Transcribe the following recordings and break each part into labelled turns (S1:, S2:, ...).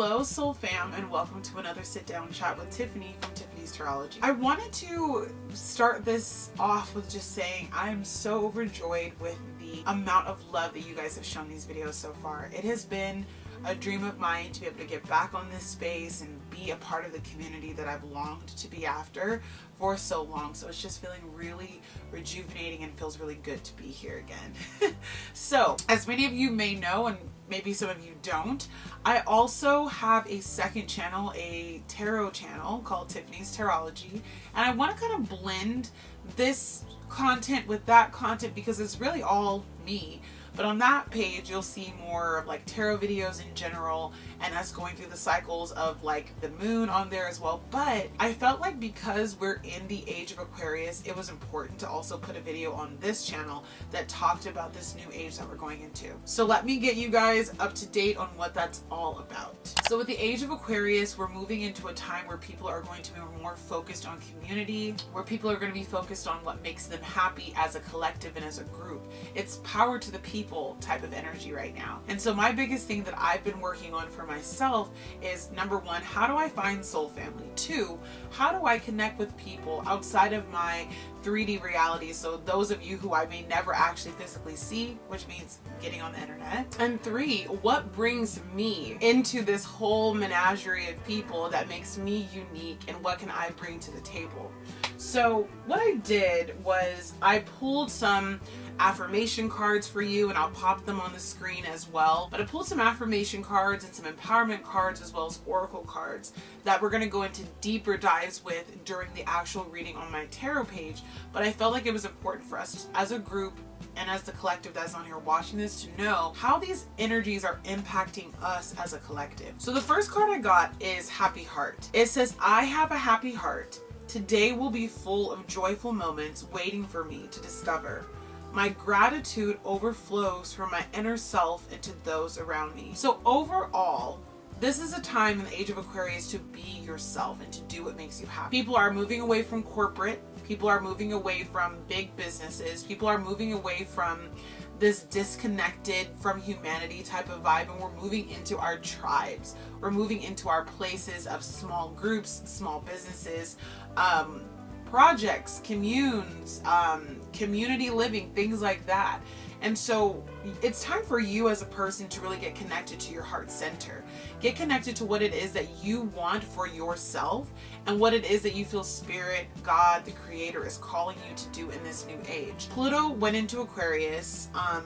S1: Hello Soul Fam, and welcome to another sit down chat with Tiffany from Tiffany's Tarology. I wanted to start this off with just saying I'm so overjoyed with the amount of love that you guys have shown these videos so far. It has been a dream of mine to be able to get back on this space and be a part of the community that I've longed to be after for so long. So it's just feeling really rejuvenating and feels really good to be here again. So as many of you may know, and maybe some of you don't, I also have a second channel, a tarot channel called Tiffany's Tarology, and I want to kind of blend this content with that content because it's really all me. But on that page, you'll see more of like tarot videos in general and us going through the cycles of like the moon on there as well. But I felt like because we're in the age of Aquarius, it was important to also put a video on this channel that talked about this new age that we're going into. So let me get you guys up to date on what that's all about. So with the age of Aquarius, we're moving into a time where people are going to be more focused on community, where people are going to be focused on what makes them happy as a collective and as a group. It's power to the people type of energy right now. And so my biggest thing that I've been working on for myself is, number one, how do I find soul family? Two, how do I connect with people outside of my 3D reality? So those of you who I may never actually physically see, which means getting on the internet. And three, what brings me into this whole menagerie of people that makes me unique, and what can I bring to the table? So what I did was I pulled some affirmation cards for you, and I'll pop them on the screen as well. But I pulled some affirmation cards and some empowerment cards as well as oracle cards that we're going to go into deeper dives with during the actual reading on my tarot page. But I felt like it was important for us as a group and as the collective that's on here watching this to know how these energies are impacting us as a collective. So the first card I got is Happy Heart. It says, I have a happy heart. Today will be full of joyful moments waiting for me to discover. My gratitude overflows from my inner self into those around me. So overall, this is a time in the age of Aquarius to be yourself and to do what makes you happy. People are moving away from corporate. People are moving away from big businesses. People are moving away from this disconnected from humanity type of vibe, and we're moving into our tribes. We're moving into our places of small groups, small businesses, projects, communes, community living, things like that. And so it's time for you as a person to really get connected to your heart center. Get connected to what it is that you want for yourself and what it is that you feel Spirit, God, the Creator is calling you to do in this new age. Pluto went into Aquarius a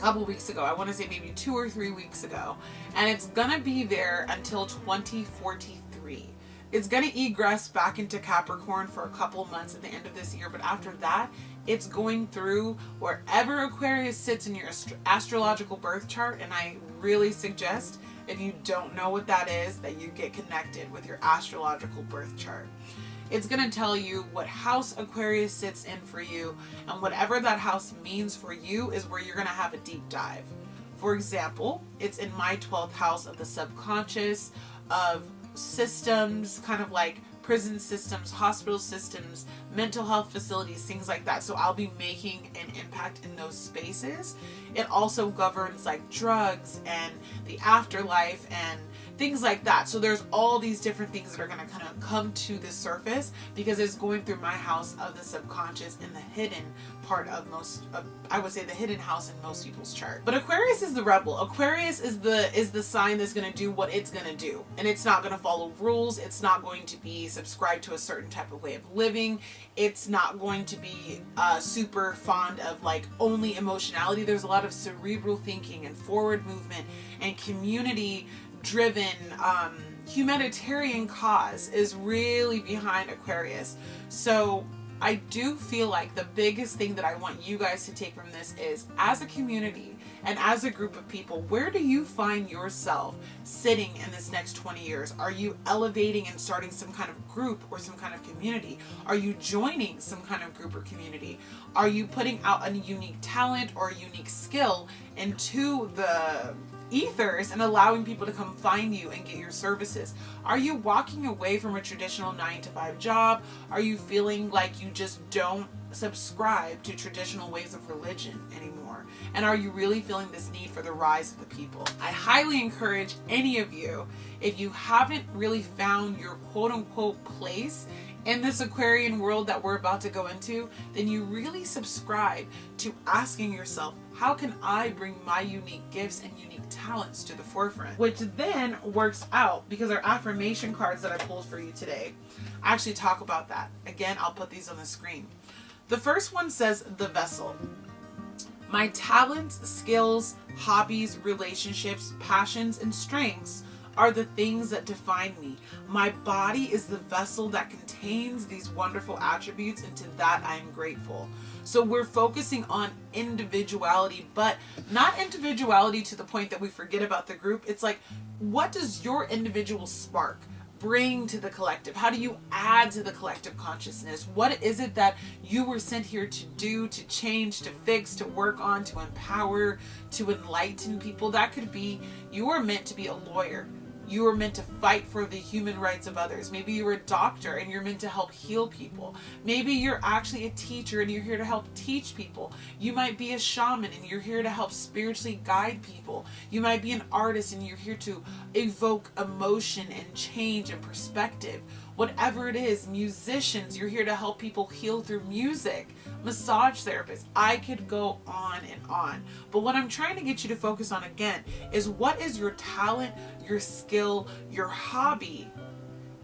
S1: couple weeks ago. I want to say maybe 2 or 3 weeks ago. And it's gonna be there until 2043. It's going to egress back into Capricorn for a couple months at the end of this year, but after that, it's going through wherever Aquarius sits in your astrological birth chart, and I really suggest, if you don't know what that is, that you get connected with your astrological birth chart. It's going to tell you what house Aquarius sits in for you, and whatever that house means for you is where you're going to have a deep dive. For example, it's in my 12th house of the subconscious, of systems, kind of like prison systems, hospital systems, mental health facilities, things like that. So I'll be making an impact in those spaces. It also governs like drugs and the afterlife and things like that. So there's all these different things that are going to kind of come to the surface because it's going through my house of the subconscious and the hidden part of I would say the hidden house in most people's chart. But Aquarius is the rebel. Aquarius is the sign that's going to do what it's going to do, and it's not going to follow rules. It's not going to be subscribed to a certain type of way of living. It's not going to be super fond of like only emotionality. There's a lot of cerebral thinking and forward movement and community driven humanitarian cause is really behind Aquarius. So I do feel like the biggest thing that I want you guys to take from this is, as a community and as a group of people, where do you find yourself sitting in this next 20 years? Are you elevating and starting some kind of group or some kind of community? Are you joining some kind of group or community? Are you putting out a unique talent or a unique skill into the ethers and allowing people to come find you and get your services? Are you walking away from a traditional 9-to-5 job? Are you feeling like you just don't subscribe to traditional ways of religion anymore? And are you really feeling this need for the rise of the people? I highly encourage any of you, if you haven't really found your quote unquote place in this Aquarian world that we're about to go into, then you really subscribe to asking yourself, how can I bring my unique gifts and unique talents to the forefront? Which then works out, because our affirmation cards that I pulled for you today actually talk about that. Again, I'll put these on the screen. The first one says, the vessel. My talents, skills, hobbies, relationships, passions, and strengths are the things that define me. My body is the vessel that contains these wonderful attributes, and to that I am grateful. So we're focusing on individuality, but not individuality to the point that we forget about the group. It's like, what does your individual spark bring to the collective? How do you add to the collective consciousness? What is it that you were sent here to do, to change, to fix, to work on, to empower, to enlighten people? That could be, you are meant to be a lawyer. You are meant to fight for the human rights of others. Maybe you're a doctor and you're meant to help heal people. Maybe you're actually a teacher and you're here to help teach people. You might be a shaman and you're here to help spiritually guide people. You might be an artist and you're here to evoke emotion and change and perspective. Whatever it is, musicians, you're here to help people heal through music. Massage therapists, I could go on and on. But what I'm trying to get you to focus on again is, what is your talent, your skill, your hobby,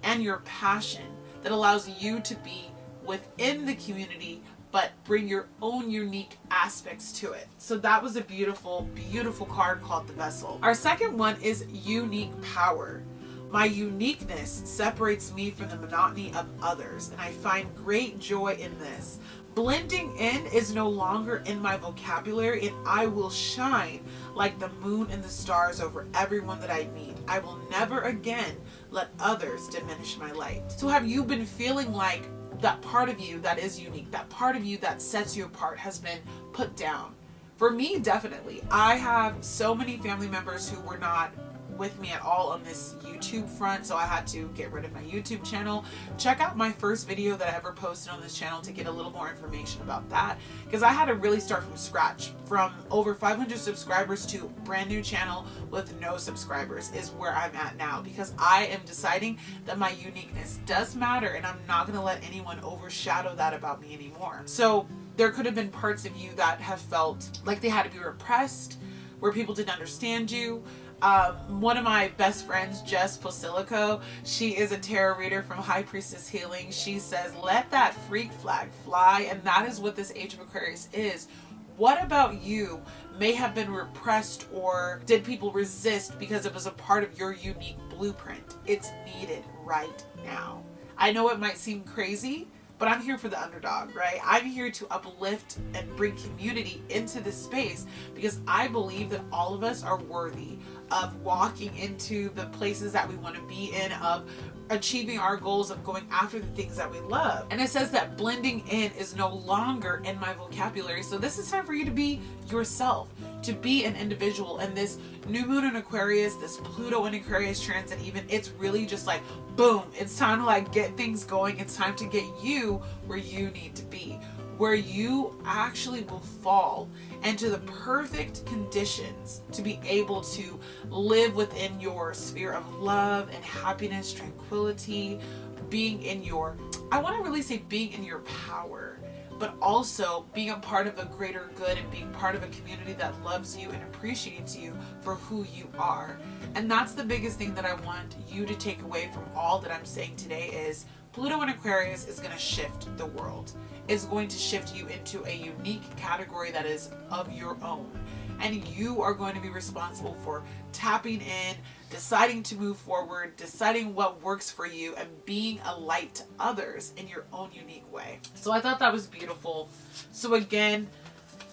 S1: and your passion that allows you to be within the community but bring your own unique aspects to it. So that was a beautiful, beautiful card called the Vessel. Our second one is unique power. My uniqueness separates me from the monotony of others, and I find great joy in this. Blending in is no longer in my vocabulary, and I will shine like the moon and the stars over everyone that I meet. I will never again let others diminish my light. So have you been feeling like that part of you that is unique, that part of you that sets you apart, has been put down? For me, definitely. I have so many family members who were not with me at all on this YouTube front, so I had to get rid of my YouTube channel. Check out my first video that I ever posted on this channel to get a little more information about that, because I had to really start from scratch. From over 500 subscribers to brand new channel with no subscribers is where I'm at now, because I am deciding that my uniqueness does matter, and I'm not going to let anyone overshadow that about me anymore. So there could have been parts of you that have felt like they had to be repressed, where people didn't understand you. One of my best friends, Jess Posilico, she is a tarot reader from High Priestess Healing. She says, let that freak flag fly. And that is what this Age of Aquarius is. What about you may have been repressed, or did people resist because it was a part of your unique blueprint? It's needed right now. I know it might seem crazy, but I'm here for the underdog, right? I'm here to uplift and bring community into this space, because I believe that all of us are worthy of walking into the places that we want to be in, of achieving our goals, of going after the things that we love. And it says that blending in is no longer in my vocabulary. So this is time for you to be yourself, to be an individual. And this new moon in Aquarius, this Pluto in Aquarius transit, even, it's really just like, boom, it's time to like get things going. It's time to get you where you need to be, where you actually will fall into the perfect conditions to be able to live within your sphere of love and happiness, tranquility, being in your, I want to really say being in your power, but also being a part of a greater good and being part of a community that loves you and appreciates you for who you are. And that's the biggest thing that I want you to take away from all that I'm saying today is, Pluto in Aquarius is going to shift the world. It's going to shift you into a unique category that is of your own. And you are going to be responsible for tapping in, deciding to move forward, deciding what works for you, and being a light to others in your own unique way. So I thought that was beautiful. So again,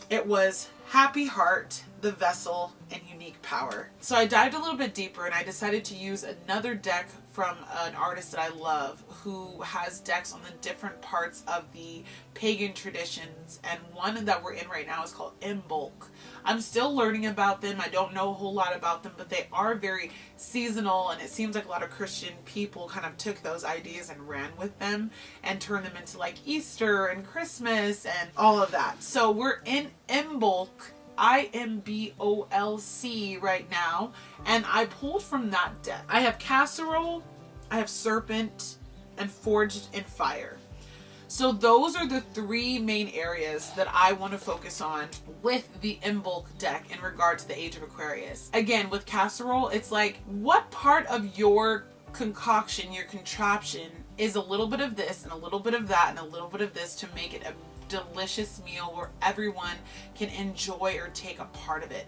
S1: it was Happy Heart, the Vessel, and Unique Power. So I dived a little bit deeper, and I decided to use another deck from an artist that I love, who has decks on the different parts of the pagan traditions, and one that we're in right now is called Imbolc. I'm still learning about them. I don't know a whole lot about them, but they are very seasonal, and it seems like a lot of Christian people kind of took those ideas and ran with them and turned them into like Easter and Christmas and all of that. So we're in Imbolc IMBOLC right now, and I pulled from that deck. I have Casserole, I have Serpent, and Forged in Fire. So those are the three main areas that I want to focus on with the Imbolc deck in regard to the Age of Aquarius. Again, with Casserole, it's like, what part of your concoction, your contraption, is a little bit of this and a little bit of that and a little bit of this to make it a delicious meal where everyone can enjoy or take a part of it.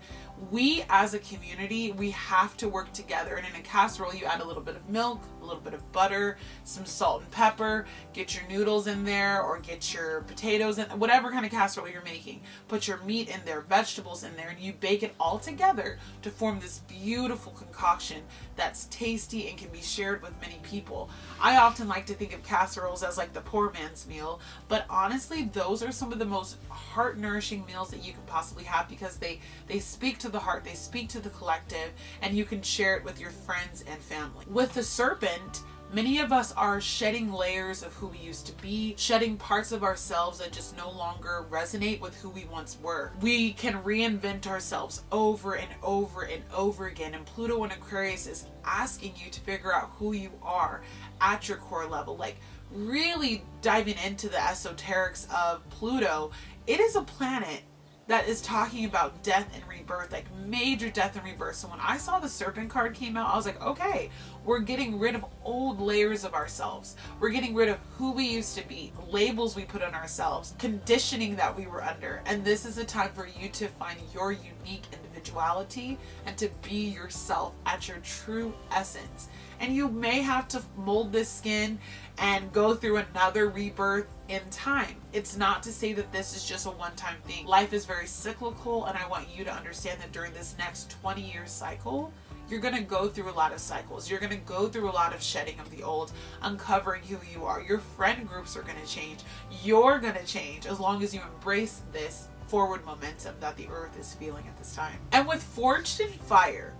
S1: We as a community, we have to work together. And in a casserole, you add a little bit of milk, a little bit of butter, some salt and pepper, get your noodles in there or get your potatoes in, whatever kind of casserole you're making. Put your meat in there, vegetables in there, and you bake it all together to form this beautiful concoction that's tasty and can be shared with many people. I often like to think of casseroles as like the poor man's meal, but honestly, those are some of the most heart-nourishing meals that you can possibly have because they speak to the heart, they speak to the collective, and you can share it with your friends and family. With the Serpent, many of us are shedding layers of who we used to be, shedding parts of ourselves that just no longer resonate with who we once were. We can reinvent ourselves over and over and over again, and Pluto in Aquarius is asking you to figure out who you are at your core level, like really diving into the esoterics of Pluto. It is a planet that is talking about death and rebirth, like major death and rebirth. So when I saw the Serpent card came out, I was like, okay, we're getting rid of old layers of ourselves. We're getting rid of who we used to be, labels we put on ourselves, conditioning that we were under. And this is a time for you to find your unique individuality and to be yourself at your true essence. And you may have to mold this skin and go through another rebirth in time. It's not to say that this is just a one-time thing. Life is very cyclical, and I want you to understand that during this next 20-year cycle, you're going to go through a lot of cycles. You're going to go through a lot of shedding of the old, uncovering who you are. Your friend groups are going to change. You're going to change as long as you embrace this forward momentum that the earth is feeling at this time. And with Forged in Fire,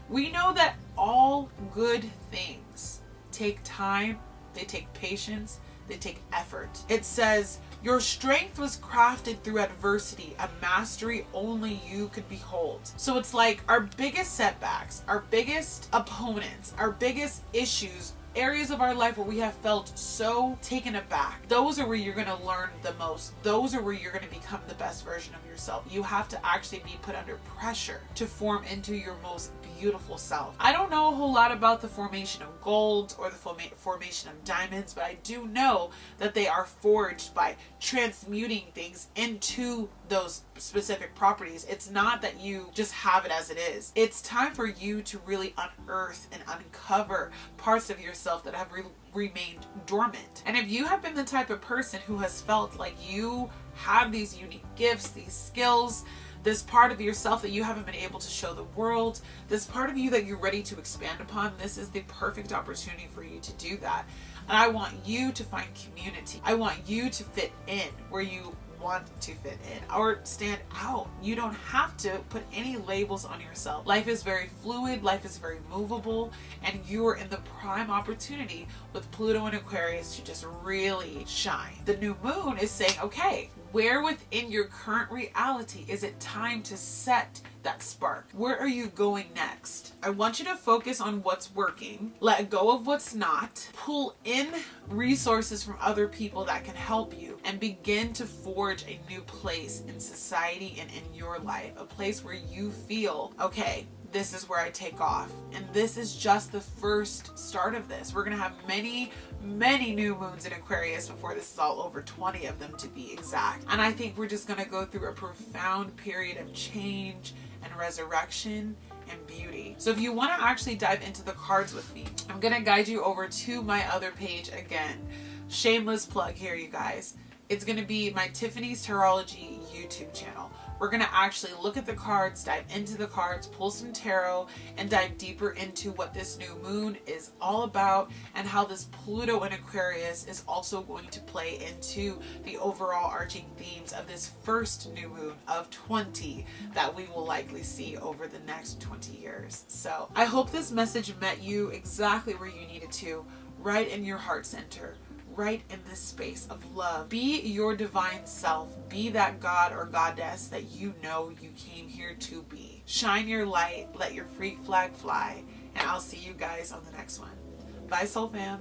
S1: we know that all good things take time, they take patience, they take effort. It says, your strength was crafted through adversity, a mastery only you could behold. So it's like our biggest setbacks, our biggest opponents, our biggest issues, areas of our life where we have felt so taken aback, those are where you're going to learn the most. Those are where you're going to become the best version of yourself. You have to actually be put under pressure to form into your most beautiful self. I don't know a whole lot about the formation of gold or the formation of diamonds, but I do know that they are forged by transmuting things into those specific properties. It's not that you just have it as it is. It's time for you to really unearth and uncover parts of yourself that have remained dormant. And if you have been the type of person who has felt like you have these unique gifts, these skills, this part of yourself that you haven't been able to show the world, this part of you that you're ready to expand upon, this is the perfect opportunity for you to do that. And I want you to find community. I want you to fit in where you want to fit in or stand out. You don't have to put any labels on yourself. Life is very fluid, life is very movable, and you are in the prime opportunity with Pluto and Aquarius to just really shine. The new moon is saying, okay, where within your current reality is it time to set that spark? Where are you going next? I want you to focus on what's working, let go of what's not, pull in resources from other people that can help you, and begin to forge a new place in society and in your life, a place where you feel, okay, this is where I take off. And this is just the first start of this. We're going to have many, many new moons in Aquarius before this is all over, 20 of them to be exact. And I think we're just going to go through a profound period of change and resurrection and beauty. So if you want to actually dive into the cards with me, I'm going to guide you over to my other page again. Shameless plug here, you guys. It's going to be my Tiffany's Tarology YouTube channel. We're going to actually look at the cards, dive into the cards, pull some tarot, and dive deeper into what this new moon is all about and how this Pluto in Aquarius is also going to play into the overall arching themes of this first new moon of 20 that we will likely see over the next 20 years. So I hope this message met you exactly where you needed to, right in your heart center, right in this space of love. Be your divine self. Be that God or goddess that you know you came here to be. Shine your light. Let your freak flag fly. And I'll see you guys on the next one. Bye, Soul Fam.